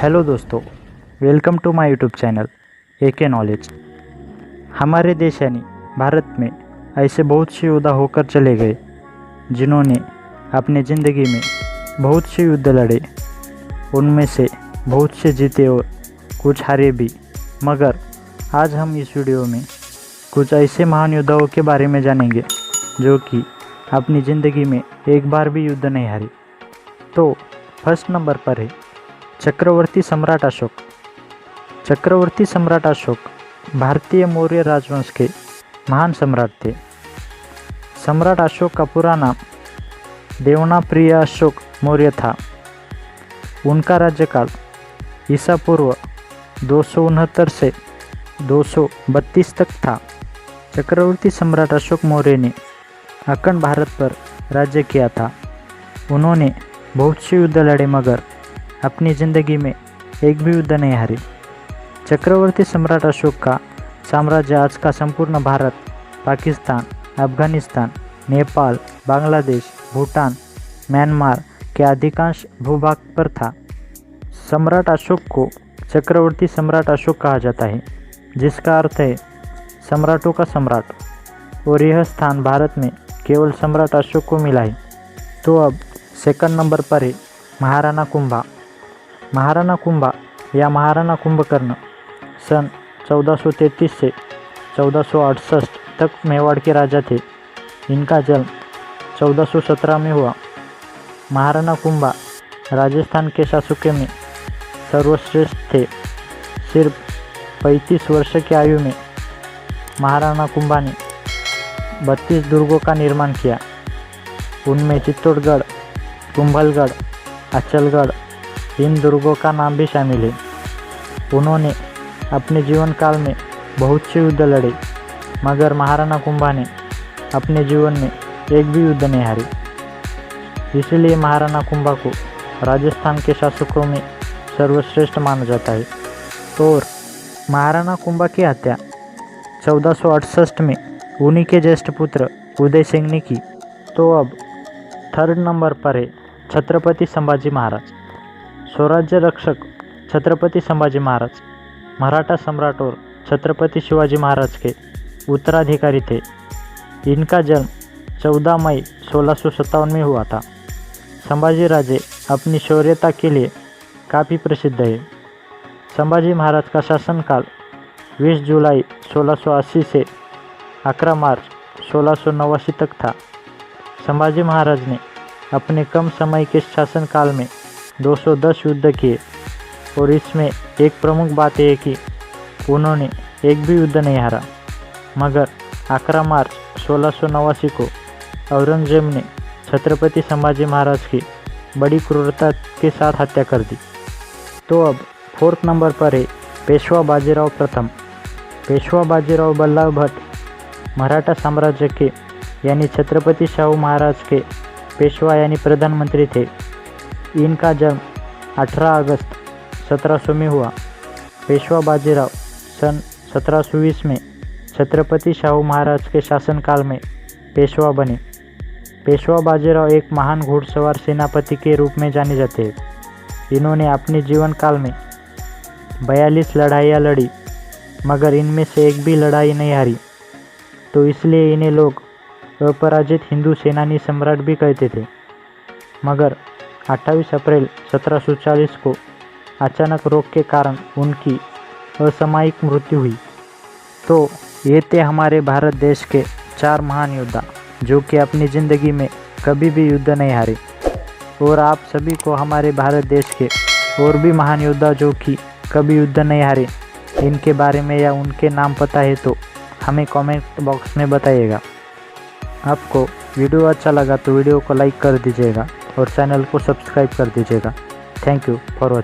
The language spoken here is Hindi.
हेलो दोस्तों, welcome to my YouTube channel AK knowledge. हमारे देश यानी भारत में ऐसे बहुत से योद्धा होकर चले गए जिन्होंने अपनी ज़िंदगी में बहुत से युद्ध लड़े। उनमें से बहुत से जीते और कुछ हारे भी। मगर आज हम इस वीडियो में कुछ ऐसे महान योद्धाओं के बारे में जानेंगे जो कि अपनी ज़िंदगी में एक बार भी युद्ध नहीं हारे। तो फर्स्ट नंबर पर है चक्रवर्ती सम्राट अशोक। चक्रवर्ती सम्राट अशोक भारतीय मौर्य राजवंश के महान सम्राट थे। सम्राट अशोक का पूरा नाम देवनाप्रिय अशोक मौर्य था। उनका राज्यकाल ईसा पूर्व 269 से 232 तक था। चक्रवर्ती सम्राट अशोक मौर्य ने अखंड भारत पर राज्य किया था। उन्होंने बहुत से युद्ध लड़े मगर अपनी ज़िंदगी में एक भी युद्ध नहीं हारे। चक्रवर्ती सम्राट अशोक का साम्राज्य आज का संपूर्ण भारत, पाकिस्तान, अफगानिस्तान, नेपाल, बांग्लादेश, भूटान, म्यांमार के अधिकांश भूभाग पर था। सम्राट अशोक को चक्रवर्ती सम्राट अशोक कहा जाता है, जिसका अर्थ है सम्राटों का सम्राट, और यह स्थान भारत में केवल सम्राट अशोक को मिला है। तो अब सेकंड नंबर पर है महाराणा कुंभा। महाराणा कुंभा या महाराणा कुंभकर्ण सन 1433 से 1468 तक मेवाड़ के राजा थे। इनका जन्म 1417 में हुआ। महाराणा कुंभा राजस्थान के शासकों में सर्वश्रेष्ठ थे। सिर्फ 35 वर्ष की आयु में महाराणा कुंभा ने 32 दुर्गों का निर्माण किया। उनमें चित्तौड़गढ़, कुंभलगढ़, अचलगढ़, इन दुर्गों का नाम भी शामिल है। उन्होंने अपने जीवन काल में बहुत से युद्ध लड़े मगर महाराणा कुंभा ने अपने जीवन में एक भी युद्ध नहीं हारे। इसलिए महाराणा कुंभा को राजस्थान के शासकों में सर्वश्रेष्ठ माना जाता है। और महाराणा कुंभा की हत्या 1468 में उन्हीं के ज्येष्ठ पुत्र उदय सिंह ने की। तो अब थर्ड नंबर पर है छत्रपति संभाजी महाराज। स्वराज्य रक्षक छत्रपति संभाजी महाराज मराठा सम्राट और छत्रपति शिवाजी महाराज के उत्तराधिकारी थे। इनका जन्म 14 मई 1657 में हुआ था। संभाजी राजे अपनी शौर्यता के लिए काफ़ी प्रसिद्ध है। संभाजी महाराज का शासनकाल 20 जुलाई 1680 से 11 मार्च 1689 तक था। संभाजी महाराज ने अपने कम समय के शासनकाल में 210 युद्ध किए और इसमें एक प्रमुख बात है कि उन्होंने एक भी युद्ध नहीं हारा। मगर 11 मार्च 1689 को औरंगजेब ने छत्रपति संभाजी महाराज की बड़ी क्रूरता के साथ हत्या कर दी। तो अब फोर्थ नंबर पर है पेशवा बाजीराव प्रथम। पेशवा बाजीराव बल्लाभ भट्ट मराठा साम्राज्य के यानी छत्रपति शाहू महाराज के पेशवा यानी प्रधानमंत्री थे। इनका जन्म 18 अगस्त 1700 में हुआ। पेशवा बाजीराव सन 1720 में छत्रपति शाहू महाराज के शासनकाल में पेशवा बने। पेशवा बाजीराव एक महान घुड़सवार सेनापति के रूप में जाने जाते हैं। इन्होंने अपने जीवन काल में 42 लड़ाइयाँ लड़ी मगर इनमें से एक भी लड़ाई नहीं हारी। तो इसलिए इन्हें लोग अपराजित हिंदू सेनानी सम्राट भी कहते थे। मगर 28 अप्रैल 1740 को अचानक रोग के कारण उनकी असामयिक मृत्यु हुई। तो ये थे हमारे भारत देश के 4 महान योद्धा जो कि अपनी ज़िंदगी में कभी भी युद्ध नहीं हारे। और आप सभी को हमारे भारत देश के और भी महान योद्धा जो कि कभी युद्ध नहीं हारे, इनके बारे में या उनके नाम पता है तो हमें कमेंट बॉक्स में बताइएगा। आपको वीडियो अच्छा लगा तो वीडियो को लाइक कर दीजिएगा और चैनल को सब्सक्राइब कर दीजिएगा। Thank you for watching.